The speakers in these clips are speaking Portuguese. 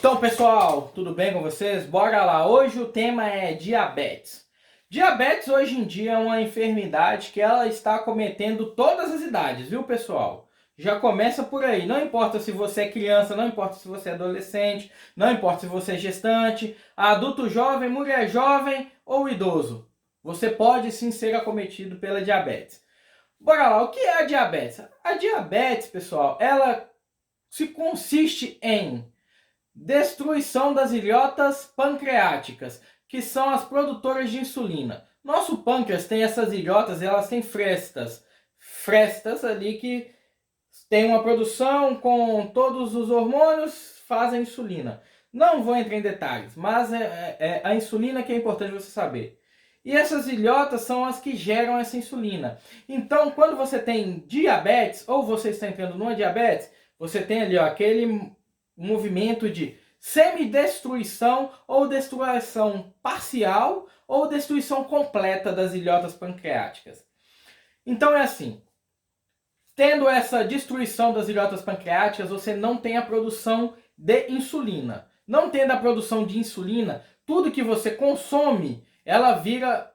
Então, pessoal, tudo bem com vocês? Bora lá. Hoje o tema é diabetes. Diabetes hoje em dia é uma enfermidade que ela está acometendo todas as idades, viu, pessoal? Já começa por aí. Não importa se você é criança, não importa se você é adolescente, não importa se você é gestante, adulto jovem, mulher jovem ou idoso. Você pode sim ser acometido pela diabetes. Bora lá, o que é a diabetes? A diabetes, pessoal, ela se consiste em destruição das ilhotas pancreáticas, que são as produtoras de insulina. Nosso pâncreas tem essas ilhotas, elas têm frestas ali que tem uma produção com todos os hormônios, fazem insulina. Não vou entrar em detalhes, mas é a insulina que é importante você saber. E essas ilhotas são as que geram essa insulina. Então, quando você tem diabetes, ou você está entrando numa diabetes, você tem ali aquele movimento de semidestruição ou destruição parcial ou destruição completa das ilhotas pancreáticas. Então é assim, tendo essa destruição das ilhotas pancreáticas, você não tem a produção de insulina. Não tendo a produção de insulina, tudo que você consome, ela vira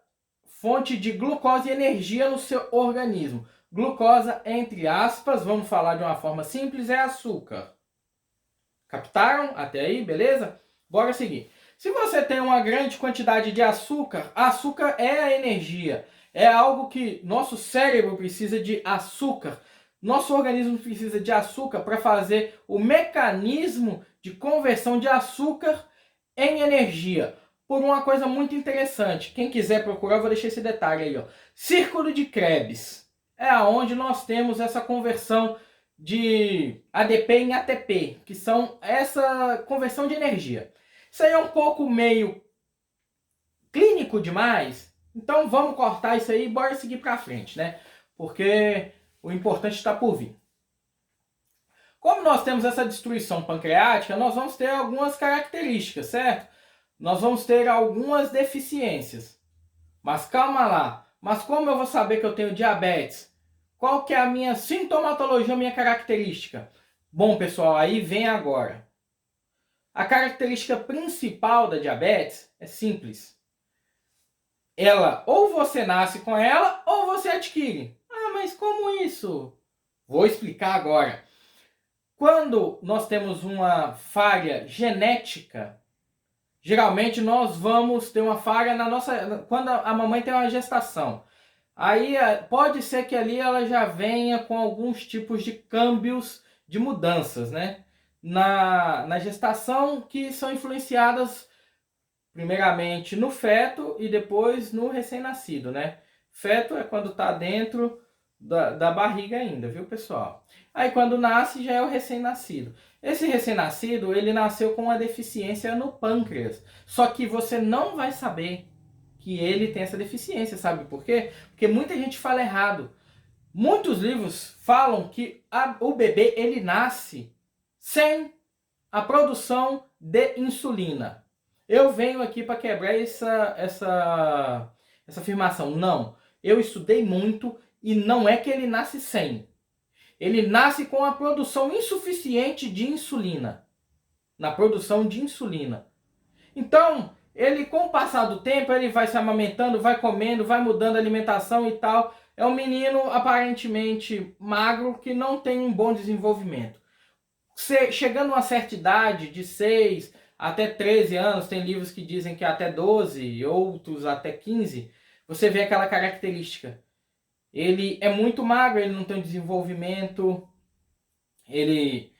fonte de glucose e energia no seu organismo. Glucosa, entre aspas, vamos falar de uma forma simples, é açúcar. Captaram até aí, beleza? Bora seguir. Se você tem uma grande quantidade de açúcar, açúcar é a energia. É algo que nosso cérebro precisa de açúcar. Nosso organismo precisa de açúcar para fazer o mecanismo de conversão de açúcar em energia. Por uma coisa muito interessante. Quem quiser procurar, eu vou deixar esse detalhe aí, ó. Círculo de Krebs. É aonde nós temos essa conversão de ADP em ATP, que são essa conversão de energia. Isso aí é um pouco meio clínico demais, então vamos cortar isso aí e bora seguir para frente, né? Porque o importante está por vir. Como nós temos essa destruição pancreática, nós vamos ter algumas características, certo? Nós vamos ter algumas deficiências. Mas calma lá, mas como eu vou saber que eu tenho diabetes? Qual que é a minha sintomatologia, a minha característica? Bom, pessoal, aí vem agora. A característica principal da diabetes é simples. Ela, ou você nasce com ela, ou você adquire. Ah, mas como isso? Vou explicar agora. Quando nós temos uma falha genética, geralmente nós vamos ter uma falha na nossa... Quando a mamãe tem uma gestação. Aí pode ser que ali ela já venha com alguns tipos de câmbios, de mudanças, né? Na gestação, que são influenciadas primeiramente no feto e depois no recém-nascido, né? Feto é quando está dentro da barriga ainda, viu, pessoal? Aí quando nasce já é o recém-nascido. Esse recém-nascido, ele nasceu com uma deficiência no pâncreas. Só que você não vai saber que ele tem essa deficiência, sabe por quê? Porque muita gente fala errado. Muitos livros falam que o bebê ele nasce sem a produção de insulina. Eu venho aqui para quebrar essa afirmação. Não, eu estudei muito e não é que ele nasce sem. Ele nasce com a produção insuficiente de insulina. Na produção de insulina. Então, ele com o passar do tempo, ele vai se amamentando, vai comendo, vai mudando a alimentação e tal. É um menino aparentemente magro que não tem um bom desenvolvimento. Chegando a uma certa idade, de 6 até 13 anos, tem livros que dizem que até 12, outros até 15, você vê aquela característica. Ele é muito magro, ele não tem desenvolvimento, ele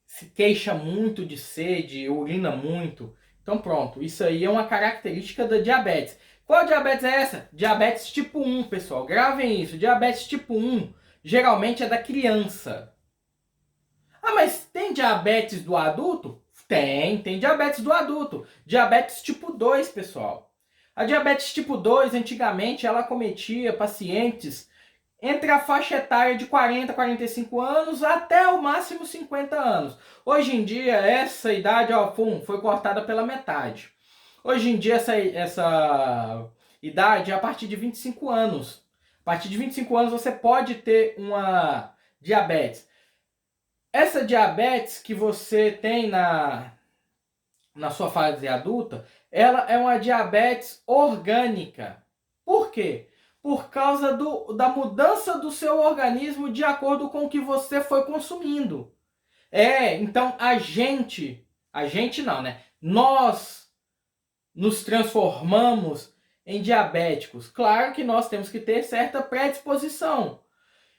se queixa muito de sede, urina muito. Então pronto, isso aí é uma característica da diabetes. Qual diabetes é essa? Diabetes tipo 1, pessoal. Gravem isso. Diabetes tipo 1 geralmente é da criança. Ah, mas tem diabetes do adulto? Tem diabetes do adulto. Diabetes tipo 2, pessoal. A diabetes tipo 2, antigamente, ela acometia pacientes entre a faixa etária de 40 a 45 anos até o máximo 50 anos. Hoje em dia, essa idade foi cortada pela metade. Hoje em dia, essa idade é a partir de 25 anos. A partir de 25 anos, você pode ter uma diabetes. Essa diabetes que você tem na sua fase adulta, ela é uma diabetes orgânica. Por quê? Por causa da mudança do seu organismo de acordo com o que você foi consumindo. Então a gente não, né? Nós nos transformamos em diabéticos. Claro que nós temos que ter certa predisposição.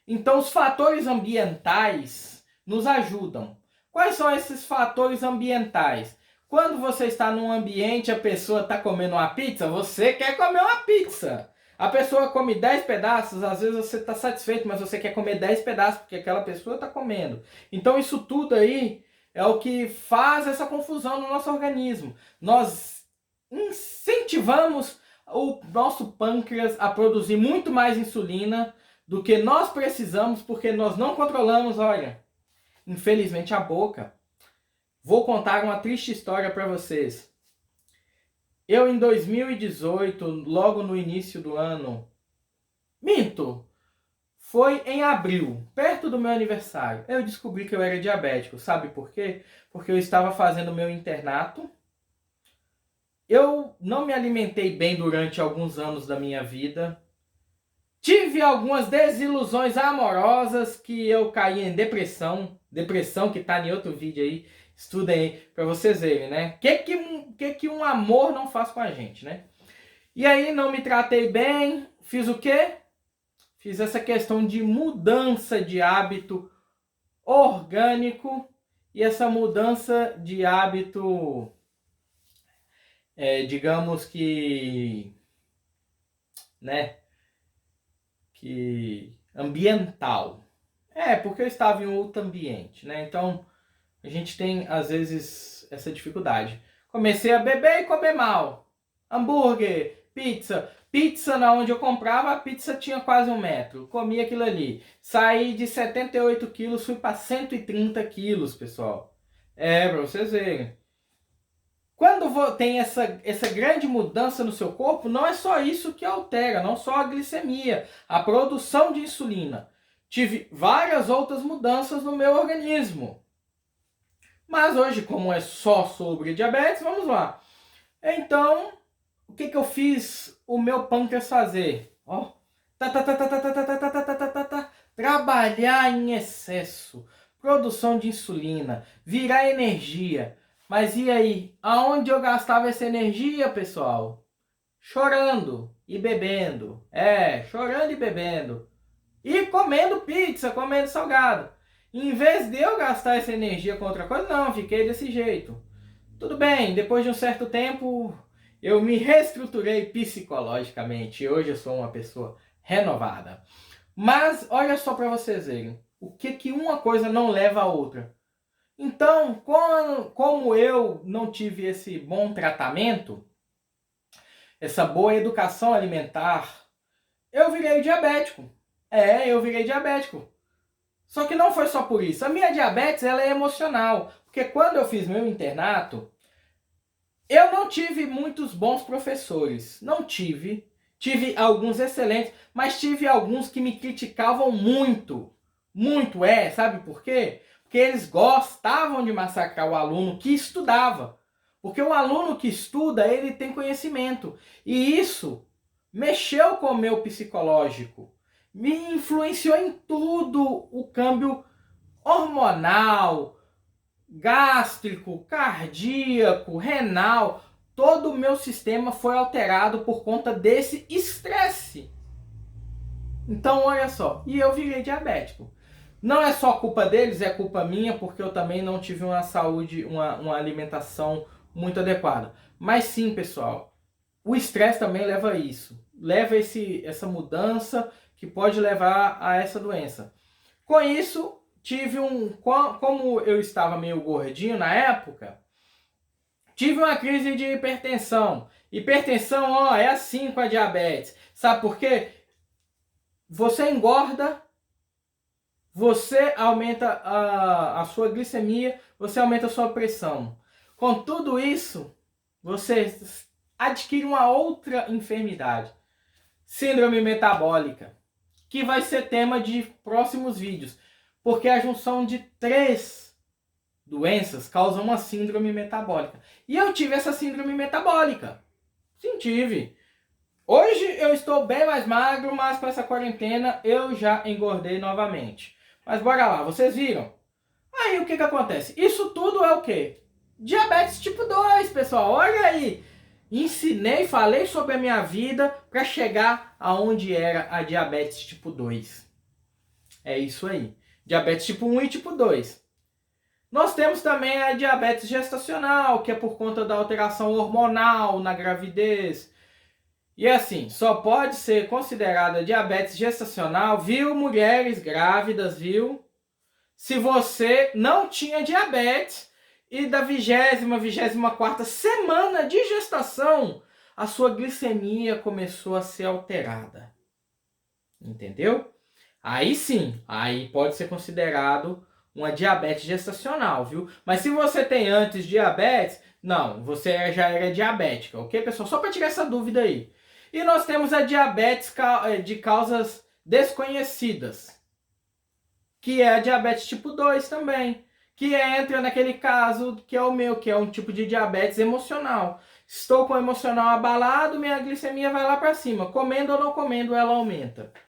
Então os fatores ambientais nos ajudam. Quais são esses fatores ambientais? Quando você está num ambiente, a pessoa está comendo uma pizza, você quer comer uma pizza. A pessoa come 10 pedaços, às vezes você está satisfeito, mas você quer comer 10 pedaços porque aquela pessoa está comendo. Então isso tudo aí é o que faz essa confusão no nosso organismo. Nós incentivamos o nosso pâncreas a produzir muito mais insulina do que nós precisamos, porque nós não controlamos, olha, infelizmente, a boca. Vou contar uma triste história para vocês. Eu, em 2018, logo no início do ano, foi em abril, perto do meu aniversário, eu descobri que eu era diabético. Sabe por quê? Porque eu estava fazendo meu internato. Eu não me alimentei bem durante alguns anos da minha vida. Tive algumas desilusões amorosas que eu caí em depressão. Depressão que tá em outro vídeo aí. Estudem aí pra vocês verem, né? Que um amor não faz com a gente, né? E aí não me tratei bem. Fiz o quê? Fiz essa questão de mudança de hábito orgânico. E essa mudança de hábito, digamos que, né? Que ambiental. Porque eu estava em outro ambiente, né? Então, a gente tem, às vezes, essa dificuldade. Comecei a beber e comer mal. Hambúrguer, pizza. Pizza, na onde eu comprava, a pizza tinha quase 1 metro. Comi aquilo ali. Saí de 78 quilos, fui para 130 quilos, pessoal. Para vocês verem. Quando tem essa grande mudança no seu corpo, não é só isso que altera, não só a glicemia, a produção de insulina. Tive várias outras mudanças no meu organismo. Mas hoje, como é só sobre diabetes, vamos lá. Então, o que eu fiz o meu pâncreas fazer? Trabalhar em excesso, produção de insulina, virar energia. Mas e aí? Aonde eu gastava essa energia, pessoal? Chorando e bebendo. Chorando e bebendo. E comendo pizza, comendo salgado. Em vez de eu gastar essa energia com outra coisa, não, fiquei desse jeito. Tudo bem, depois de um certo tempo, eu me reestruturei psicologicamente. Hoje eu sou uma pessoa renovada. Mas olha só para vocês verem. O que uma coisa não leva a outra. Então, como eu não tive esse bom tratamento, essa boa educação alimentar, eu virei diabético. Eu virei diabético. Só que não foi só por isso. A minha diabetes, ela é emocional. Porque quando eu fiz meu internato, eu não tive muitos bons professores. Não tive. Tive alguns excelentes, mas tive alguns que me criticavam muito. Muito, sabe por quê? Porque eles gostavam de massacrar o aluno que estudava. Porque o aluno que estuda, ele tem conhecimento. E isso mexeu com o meu psicológico. Me influenciou em tudo. O câmbio hormonal, gástrico, cardíaco, renal. Todo o meu sistema foi alterado por conta desse estresse. Então, olha só. E eu virei diabético. Não é só culpa deles, é culpa minha, porque eu também não tive uma saúde, uma alimentação muito adequada. Mas sim, pessoal, o estresse também leva a isso. Leva essa mudança que pode levar a essa doença. Com isso, como eu estava meio gordinho na época, tive uma crise de hipertensão. Hipertensão, é assim com a diabetes. Sabe por quê? Você engorda, você aumenta a sua glicemia, você aumenta a sua pressão. Com tudo isso, você adquire uma outra enfermidade. Síndrome metabólica. Que vai ser tema de próximos vídeos. Porque é a junção de 3 doenças causam uma síndrome metabólica. E eu tive essa síndrome metabólica. Sim, tive. Hoje eu estou bem mais magro, mas com essa quarentena eu já engordei novamente. Mas bora lá, vocês viram? Aí o que acontece? Isso tudo é o quê? Diabetes tipo 2, pessoal. Olha aí. Ensinei, falei sobre a minha vida para chegar aonde era a diabetes tipo 2. É isso aí. Diabetes tipo 1 e tipo 2. Nós temos também a diabetes gestacional, que é por conta da alteração hormonal na gravidez. E assim, só pode ser considerada diabetes gestacional, viu, mulheres grávidas, viu? Se você não tinha diabetes e da 24ª semana de gestação, a sua glicemia começou a ser alterada. Entendeu? Aí sim, aí pode ser considerado uma diabetes gestacional, viu? Mas se você tem antes diabetes, não, você já era diabética, ok, pessoal? Só para tirar essa dúvida aí. E nós temos a diabetes de causas desconhecidas, que é a diabetes tipo 2 também, que entra naquele caso que é o meu, que é um tipo de diabetes emocional. Estou com o emocional abalado, minha glicemia vai lá para cima. Comendo ou não comendo, ela aumenta.